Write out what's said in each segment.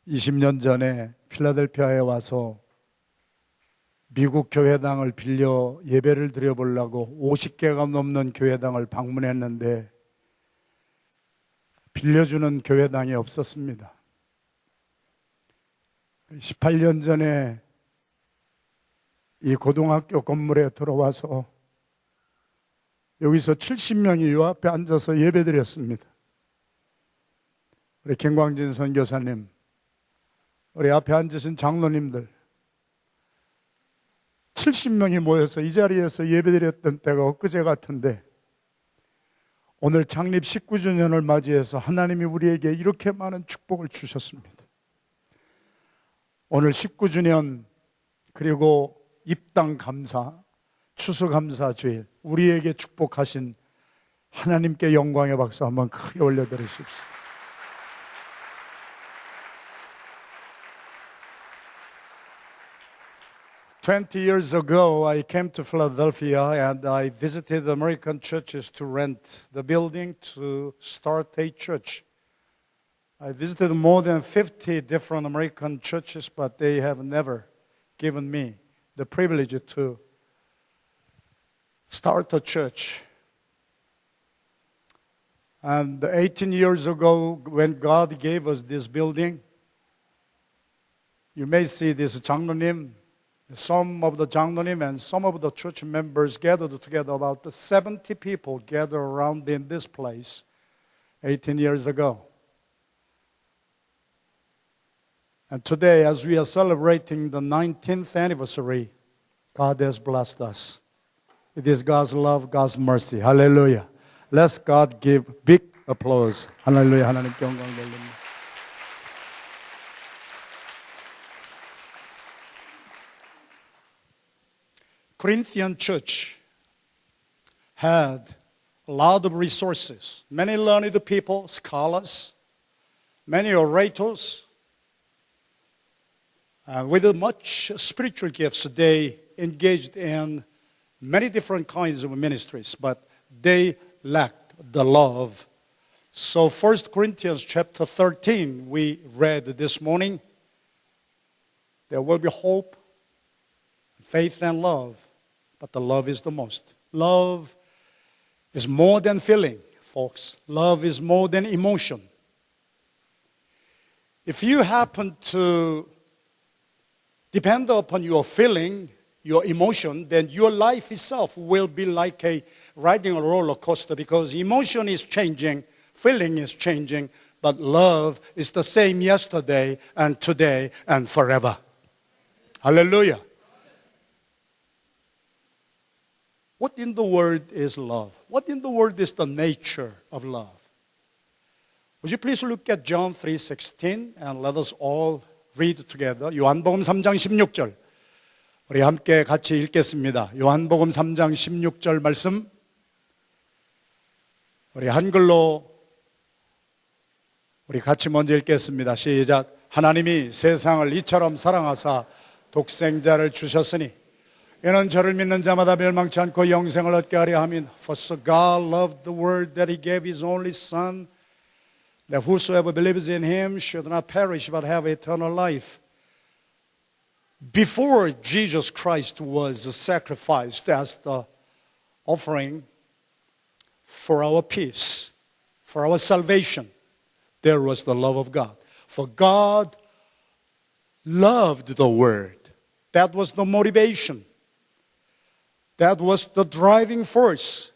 20년 전에 필라델피아에 와서 미국 교회당을 빌려 예배를 드려보려고 50개가 넘는 교회당을 방문했는데 빌려주는 교회당이 없었습니다. 18년 전에 이 고등학교 건물에 들어와서 여기서 70명이 요 앞에 앉아서 예배드렸습니다. 우리 김광진 선교사님, 우리 앞에 앉으신 장로님들 70명이 모여서 이 자리에서 예배드렸던 때가 엊그제 같은데 오늘 창립 19주년을 맞이해서 하나님이 우리에게 이렇게 많은 축복을 주셨습니다. 오늘 19주년 그리고 입당 감사, 추수감사 주일, 우리에게 축복하신 하나님께 영광의 박수 한번 크게 올려드리십시오. "20 years ago, I came to Philadelphia and I visited American churches to rent the building to start a church. I visited more than 50 different American churches, but they have never given me the privilege to start a church. And 18 years ago, when God gave us this building, you may see this 장로님, some of the 장로님 and some of the church members gathered together, about 70 people gathered around in this place 18 years ago. And today, as we are celebrating the 19th anniversary, God has blessed us. It is God's love, God's mercy. Hallelujah. Let's God give big applause. Hallelujah. 하나님께 영광 돌립니다. Corinthian church had a lot of resources. Many learned people, scholars, many orators. With much spiritual gifts, they engaged in many different kinds of ministries, but they lacked the love. So 1 Corinthians chapter 13, we read this morning, there will be hope, faith, and love, but the love is the most. Love is more than feeling, folks. Love is more than emotion. If you happen to depend upon your feeling, your emotion, then your life itself will be like riding a roller coaster, because emotion is changing, feeling is changing, but love is the same yesterday and today and forever. Hallelujah. What in the world is love? What in the world is the nature of love? Would you please look at John 3:16 and let us all read together. 요한복음 3장 16절. 우리 함께 같이 읽겠습니다. 요한복음 3장 16절 말씀. 우리 한글로 우리 같이 먼저 읽겠습니다. 시작. 하나님이 세상을 이처럼 사랑하사 독생자를 주셨으니 이는 저를 믿는 자마다 멸망치 않고 영생을 얻게 하려 함이다. For so God loved the world that He gave His only Son, that whosoever believes in Him should not perish but have eternal life. Before Jesus Christ was sacrificed as the offering for our peace, for our salvation, there was the love of God. For God loved the world. That was the motivation. That was the driving force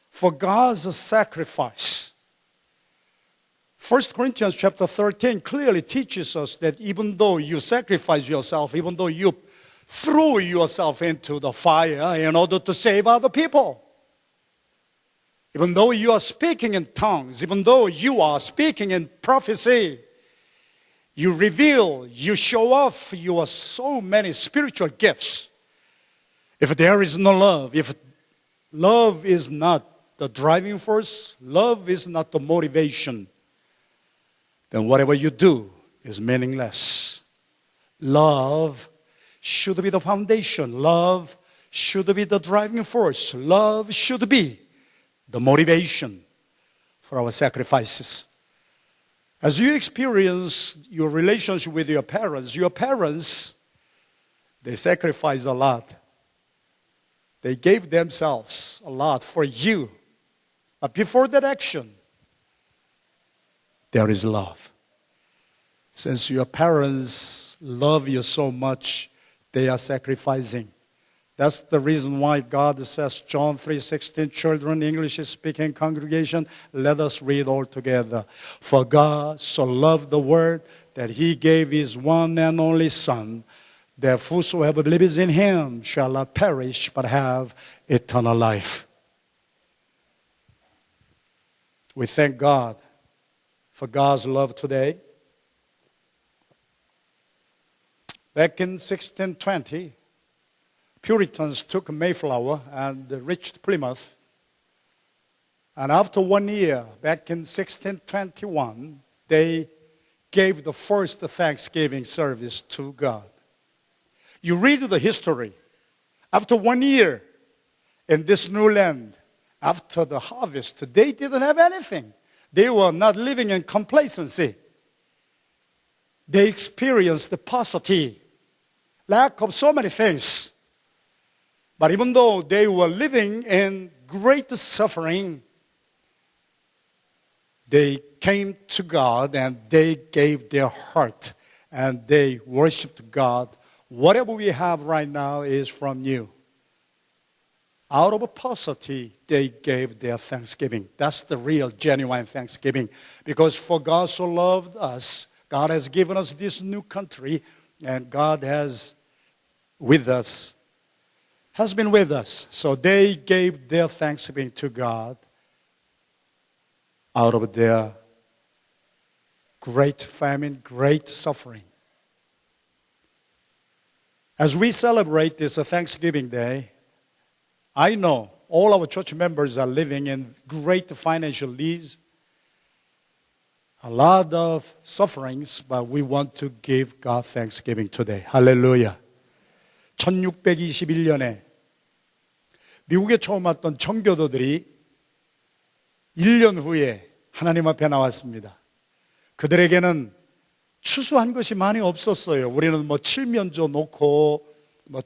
for God's sacrifice. 1 Corinthians chapter 13 clearly teaches us that even though you sacrifice yourself, even though you throw yourself into the fire in order to save other people, even though you are speaking in tongues, even though you are speaking in prophecy, you reveal, you show off your so many spiritual gifts. If there is no love, if love is not the driving force, love is not the motivation, then whatever you do is meaningless. Love should be the foundation. Love should be the driving force. Love should be the motivation for our sacrifices. As you experience your relationship with your parents, they sacrifice a lot. They gave themselves a lot for you. But before that action, there is love. Since your parents love you so much, they are sacrificing. That's the reason why God says, John 3:16, children, English-speaking congregation, let us read all together. For God so loved the world that He gave His one and only Son, that whosoever believes in Him shall not perish but have eternal life. We thank God for God's love today. Back in 1620, Puritans took Mayflower and reached Plymouth. And after 1 year, back in 1621, they gave the first Thanksgiving service to God. You read the history. After 1 year in this new land, after the harvest, they didn't have anything. They were not living in complacency. They experienced the poverty, lack of so many things. But even though they were living in great suffering, they came to God and they gave their heart and they worshiped God. Whatever we have right now is from you. Out of poverty, they gave their thanksgiving. That's the real, genuine thanksgiving. Because for God so loved us, God has given us this new country, and God has been with us. So they gave their thanksgiving to God out of their great famine, great suffering. As we celebrate this Thanksgiving Day, I know all our church members are living in great financial needs, a lot of sufferings, but we want to give God thanksgiving today. Hallelujah. 1621년에 미국에 처음 왔던 청교도들이 1년 후에 하나님 앞에 나왔습니다. 그들에게는 추수한 것이 많이 없었어요. 우리는 칠면조 놓고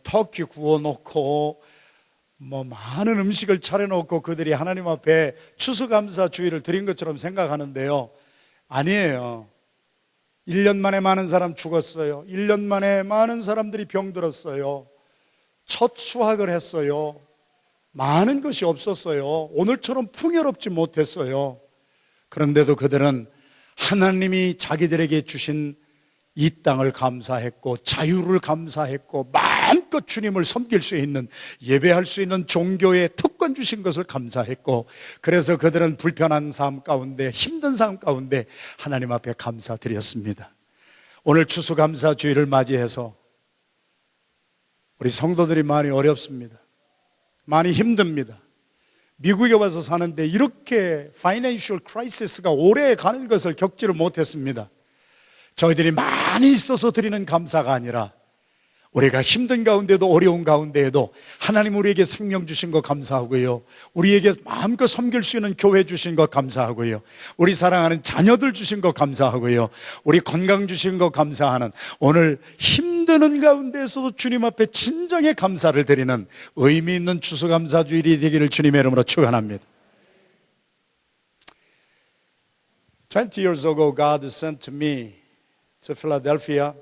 터키 구워 놓고 많은 음식을 차려놓고 그들이 하나님 앞에 추수감사 주의를 드린 것처럼 생각하는데요. 아니에요. 1년 만에 많은 사람 죽었어요. 1년 만에 많은 사람들이 병들었어요. 첫 수확을 했어요. 많은 것이 없었어요. 오늘처럼 풍요롭지 못했어요. 그런데도 그들은 하나님이 자기들에게 주신 이 땅을 감사했고 자유를 감사했고 마음껏 주님을 섬길 수 있는, 예배할 수 있는 종교의 특권 주신 것을 감사했고, 그래서 그들은 불편한 삶 가운데, 힘든 삶 가운데 하나님 앞에 감사드렸습니다. 오늘 추수감사주의를 맞이해서 우리 성도들이 많이 어렵습니다. 많이 힘듭니다. 미국에 와서 사는데 이렇게 파이낸셜 크라이시스가 오래 가는 것을 겪지를 못했습니다. 저희들이 많이 있어서 드리는 감사가 아니라 우리가 힘든 가운데도 어려운 가운데에도 하나님 우리에게 생명 주신 것 감사하고요, 우리에게 마음껏 섬길 수 있는 교회 주신 것 감사하고요, 우리 사랑하는 자녀들 주신 것 감사하고요, 우리 건강 주신 것 감사하는, 오늘 힘드는 가운데에서도 주님 앞에 진정의 감사를 드리는 의미 있는 추수감사주일이 되기를 주님의 이름으로 축원합니다. 20 years ago God sent me to Philadelphia.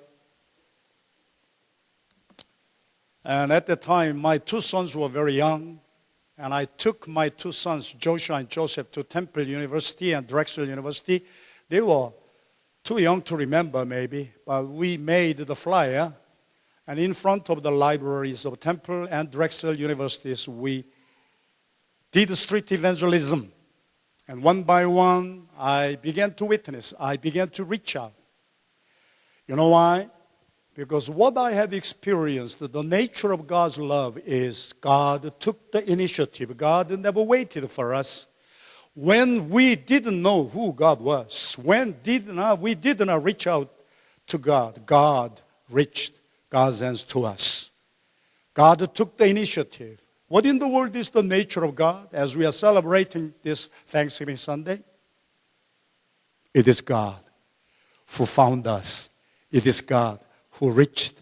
And at that time, my two sons were very young. And I took my two sons, Joshua and Joseph, to Temple University and Drexel University. They were too young to remember maybe, but we made the flyer. And in front of the libraries of Temple and Drexel Universities, we did street evangelism. And one by one, I began to witness. I began to reach out. You know why? Because what I have experienced, the nature of God's love is God took the initiative. God never waited for us. When we didn't know who God was, when we did not reach out to God, God reached God's hands to us. God took the initiative. What in the world is the nature of God as we are celebrating this Thanksgiving Sunday? It is God who found us. It is God who reached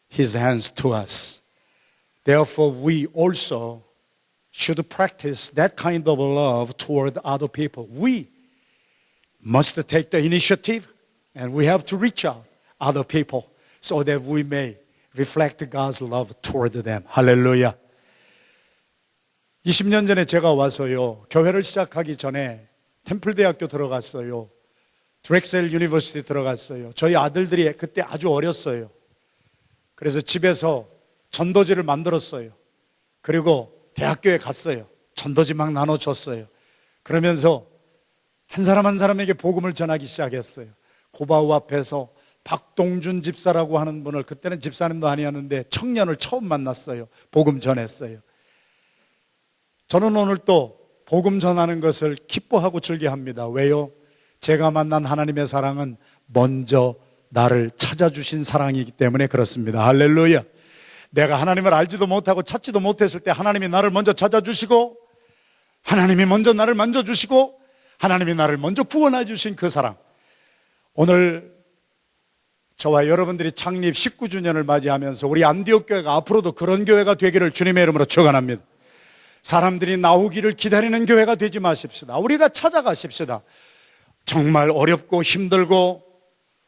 His hands to us. Therefore, we also should practice that kind of love toward other people. We must take the initiative, and we have to reach out other people so that we may reflect God's love toward them. 할렐루야. 20년 전에 제가 와서요, 교회를 시작하기 전에 템플대학교 들어갔어요. 드렉셀 유니버시티 들어갔어요. 저희 아들들이 그때 아주 어렸어요. 그래서 집에서 전도지를 만들었어요. 그리고 대학교에 갔어요. 전도지 막 나눠줬어요. 그러면서 한 사람 한 사람에게 복음을 전하기 시작했어요. 고바우 앞에서 박동준 집사라고 하는 분을, 그때는 집사님도 아니었는데 청년을 처음 만났어요. 복음 전했어요. 저는 오늘 또 복음 전하는 것을 기뻐하고 즐겨합니다. 왜요? 제가 만난 하나님의 사랑은 먼저 나를 찾아주신 사랑이기 때문에 그렇습니다. 할렐루야. 내가 하나님을 알지도 못하고 찾지도 못했을 때 하나님이 나를 먼저 찾아주시고, 하나님이 먼저 나를 만져주시고, 하나님이 나를 먼저 구원해 주신 그 사랑. 오늘 저와 여러분들이 창립 19주년을 맞이하면서 우리 안디옥 교회가 앞으로도 그런 교회가 되기를 주님의 이름으로 축원합니다. 사람들이 나오기를 기다리는 교회가 되지 마십시다. 우리가 찾아가십시다. 정말 어렵고 힘들고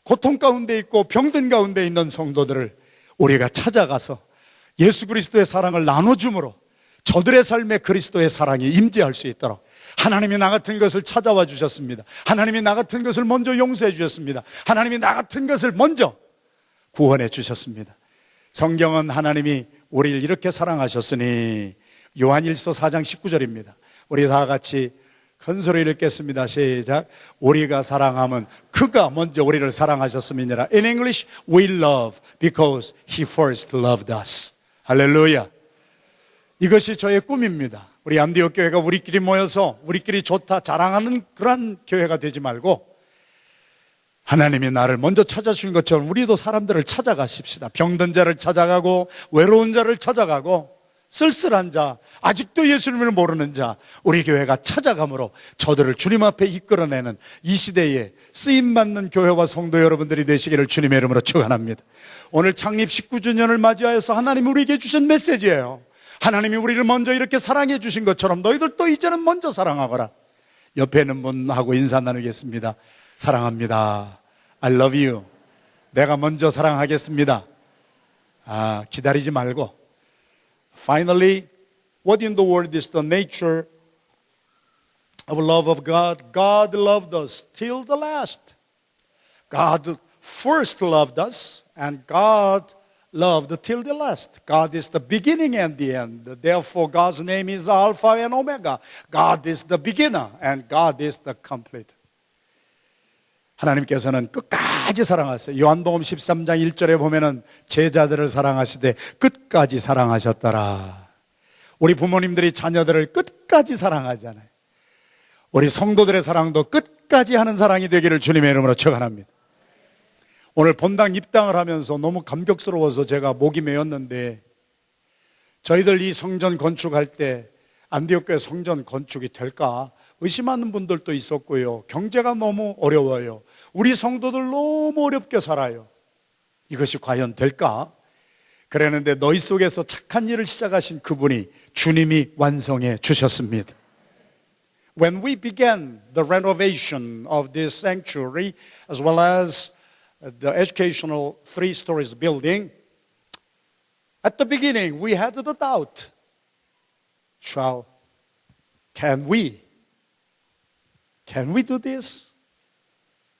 고통 가운데 있고 병든 가운데 있는 성도들을 우리가 찾아가서 예수 그리스도의 사랑을 나눠줌으로 저들의 삶에 그리스도의 사랑이 임재할 수 있도록 하나님이 나 같은 것을 찾아와 주셨습니다. 하나님이 나 같은 것을 먼저 용서해 주셨습니다. 하나님이 나 같은 것을 먼저 구원해 주셨습니다. 성경은 하나님이 우리를 이렇게 사랑하셨으니, 요한일서 4장 19절입니다. 우리 다 같이 큰 소리를 읽겠습니다. 시작. 우리가 사랑하면 그가 먼저 우리를 사랑하셨음이니라. In English, we love because He first loved us. 할렐루야. 이것이 저의 꿈입니다. 우리 안디옥 교회가 우리끼리 모여서 우리끼리 좋다 자랑하는 그런 교회가 되지 말고, 하나님이 나를 먼저 찾아주신 것처럼 우리도 사람들을 찾아가십시다. 병든 자를 찾아가고, 외로운 자를 찾아가고, 쓸쓸한 자, 아직도 예수님을 모르는 자, 우리 교회가 찾아감으로 저들을 주님 앞에 이끌어내는 이 시대에 쓰임받는 교회와 성도 여러분들이 되시기를 주님의 이름으로 축원합니다. 오늘 창립 19주년을 맞이하여서 하나님이 우리에게 주신 메시지예요. 하나님이 우리를 먼저 이렇게 사랑해 주신 것처럼 너희들도 이제는 먼저 사랑하거라. 옆에 있는 분하고 인사 나누겠습니다. 사랑합니다. I love you. 내가 먼저 사랑하겠습니다. 기다리지 말고. Finally, what in the world is the nature of love of God? God loved us till the last. God first loved us, and God loved till the last. God is the beginning and the end. Therefore, God's name is Alpha and Omega. God is the beginner, and God is the complete. 하나님께서는 끝까지 사랑하세요. 요한복음 13장 1절에 보면은 제자들을 사랑하시되 끝까지 사랑하셨더라. 우리 부모님들이 자녀들을 끝까지 사랑하잖아요. 우리 성도들의 사랑도 끝까지 하는 사랑이 되기를 주님의 이름으로 축원합니다. 오늘 본당 입당을 하면서 너무 감격스러워서 제가 목이 메었는데, 저희들 이 성전 건축할 때 안디옥 교회 성전 건축이 될까 의심하는 분들도 있었고요. 경제가 너무 어려워요. 우리 성도들 너무 어렵게 살아요. 이것이 과연 될까? 그랬는데 너희 속에서 착한 일을 시작하신 그분이 주님이 완성해 주셨습니다. When we began the renovation of this sanctuary as well as the educational 3 stories building, at the beginning we had the doubt. Can we do this?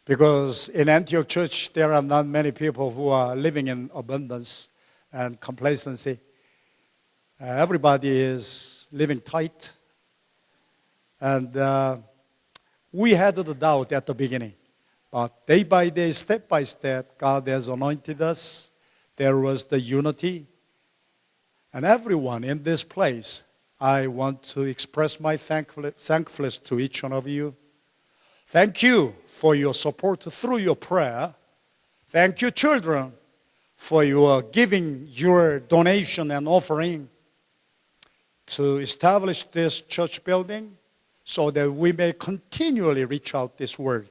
Because in Antioch Church, there are not many people who are living in abundance and complacency. Everybody is living tight. And we had the doubt at the beginning. But day by day, step by step, God has anointed us. There was the unity. And everyone in this place, I want to express my thankfulness to each one of you. Thank you for your support through your prayer. Thank you, children, for your giving your donation and offering to establish this church building so that we may continually reach out this word.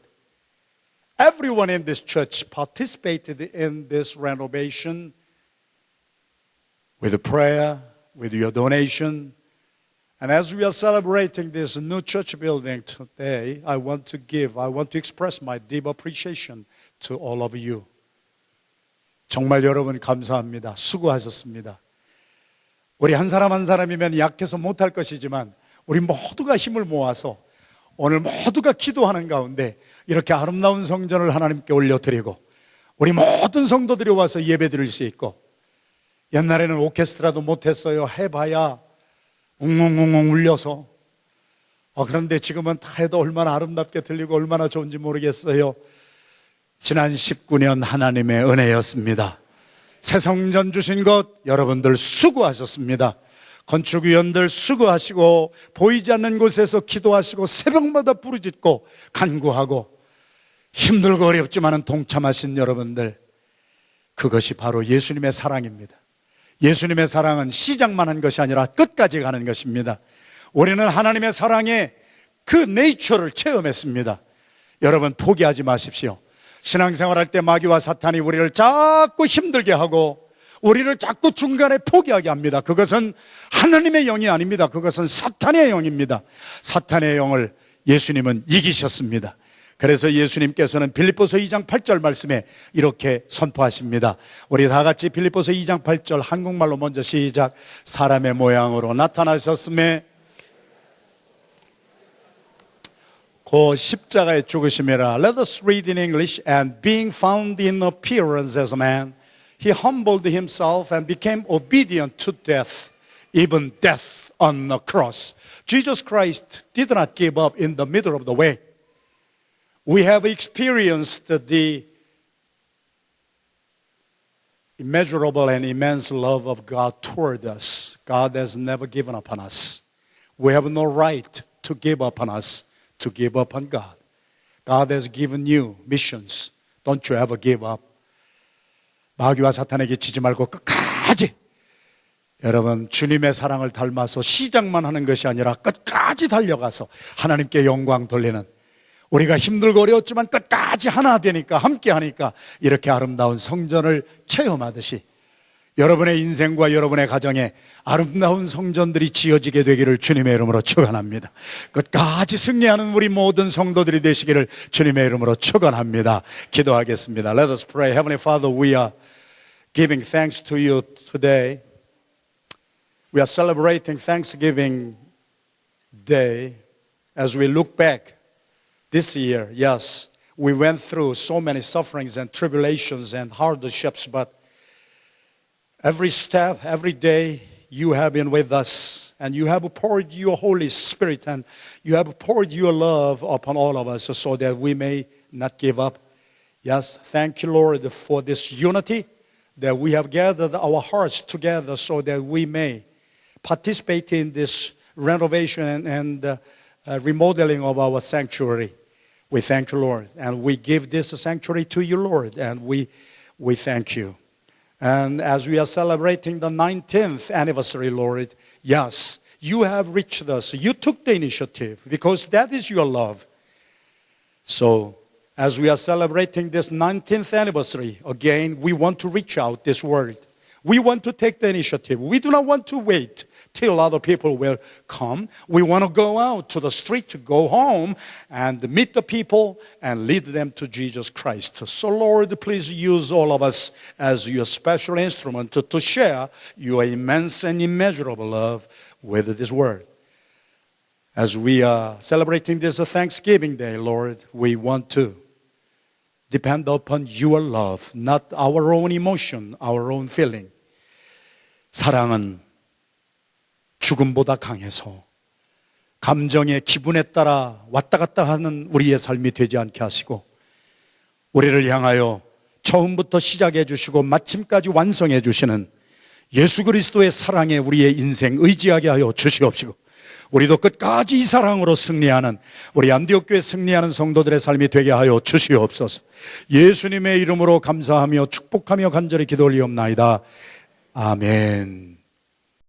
Everyone in this church participated in this renovation with prayer, with your donation. And as we are celebrating this new church building today, I want to express my deep appreciation to all of you. 정말 여러분 감사합니다. 수고하셨습니다. 우리 한 사람 한 사람이면 약해서 못할 것이지만 우리 모두가 힘을 모아서 오늘 모두가 기도하는 가운데 이렇게 아름다운 성전을 하나님께 올려드리고 우리 모든 성도들이 와서 예배드릴 수 있고, 옛날에는 오케스트라도 못했어요. 해봐야 웅웅웅웅 울려서. 그런데 지금은 다 해도 얼마나 아름답게 들리고 얼마나 좋은지 모르겠어요. 지난 19년 하나님의 은혜였습니다. 새 성전 주신 것 여러분들 수고하셨습니다. 건축위원들 수고하시고 보이지 않는 곳에서 기도하시고 새벽마다 부르짖고 간구하고 힘들고 어렵지만은 동참하신 여러분들, 그것이 바로 예수님의 사랑입니다. 예수님의 사랑은 시작만 한 것이 아니라 끝까지 가는 것입니다. 우리는 하나님의 사랑의 그 네이처를 체험했습니다. 여러분 포기하지 마십시오. 신앙생활할 때 마귀와 사탄이 우리를 자꾸 힘들게 하고 우리를 자꾸 중간에 포기하게 합니다. 그것은 하나님의 영이 아닙니다. 그것은 사탄의 영입니다. 사탄의 영을 예수님은 이기셨습니다. 그래서 예수님께서는 빌립보서 2장 8절 말씀에 이렇게 선포하십니다. 우리 다 같이 빌립보서 2장 8절 한국말로 먼저 시작. 사람의 모양으로 나타나셨음에 그 십자가에 죽으심이라. Let us read in English. And being found in appearance as a man, he humbled himself and became obedient to death, even death on the cross. Jesus Christ did not give up in the middle of the way. We have experienced the immeasurable and immense love of God toward us. God has never given up on us. We have no right to give up on us, to give up on God. God has given you missions. Don't you ever give up. 마귀와 사탄에게 지지 말고 끝까지, 여러분 주님의 사랑을 닮아서 시작만 하는 것이 아니라 끝까지 달려가서 하나님께 영광 돌리는, 우리가 힘들고 어려웠지만 끝까지 하나 되니까, 함께 하니까 이렇게 아름다운 성전을 체험하듯이 여러분의 인생과 여러분의 가정에 아름다운 성전들이 지어지게 되기를 주님의 이름으로 축원합니다. 끝까지 승리하는 우리 모든 성도들이 되시기를 주님의 이름으로 축원합니다. 기도하겠습니다. Let us pray. Heavenly Father, we are giving thanks to you today. We are celebrating Thanksgiving Day as we look back this year. Yes, we went through so many sufferings and tribulations and hardships, but every step, every day, you have been with us, and you have poured your Holy Spirit, and you have poured your love upon all of us so that we may not give up. Yes, thank you, Lord, for this unity, that we have gathered our hearts together so that we may participate in this renovation and remodeling of our sanctuary. We thank you, Lord, and we give this sanctuary to you, Lord, and we thank you. And as we are celebrating the 19th anniversary, Lord, yes, you have reached us. You took the initiative because that is your love. So, as we are celebrating this 19th anniversary, again, we want to reach out this world. We want to take the initiative. We do not want to wait till other people will come. We want to go out to the street, to go home and meet the people and lead them to Jesus Christ. So Lord, please use all of us as your special instrument to share your immense and immeasurable love with this world. As we are celebrating this Thanksgiving Day, Lord, we want to depend upon your love, not our own emotion, our own feeling. 사랑은 죽음보다 강해서 감정의 기분에 따라 왔다 갔다 하는 우리의 삶이 되지 않게 하시고, 우리를 향하여 처음부터 시작해 주시고 마침까지 완성해 주시는 예수 그리스도의 사랑에 우리의 인생 의지하게 하여 주시옵시고, 우리도 끝까지 이 사랑으로 승리하는, 우리 안디옥교회 승리하는 성도들의 삶이 되게 하여 주시옵소서. 예수님의 이름으로 감사하며 축복하며 간절히 기도 올리옵나이다. 아멘.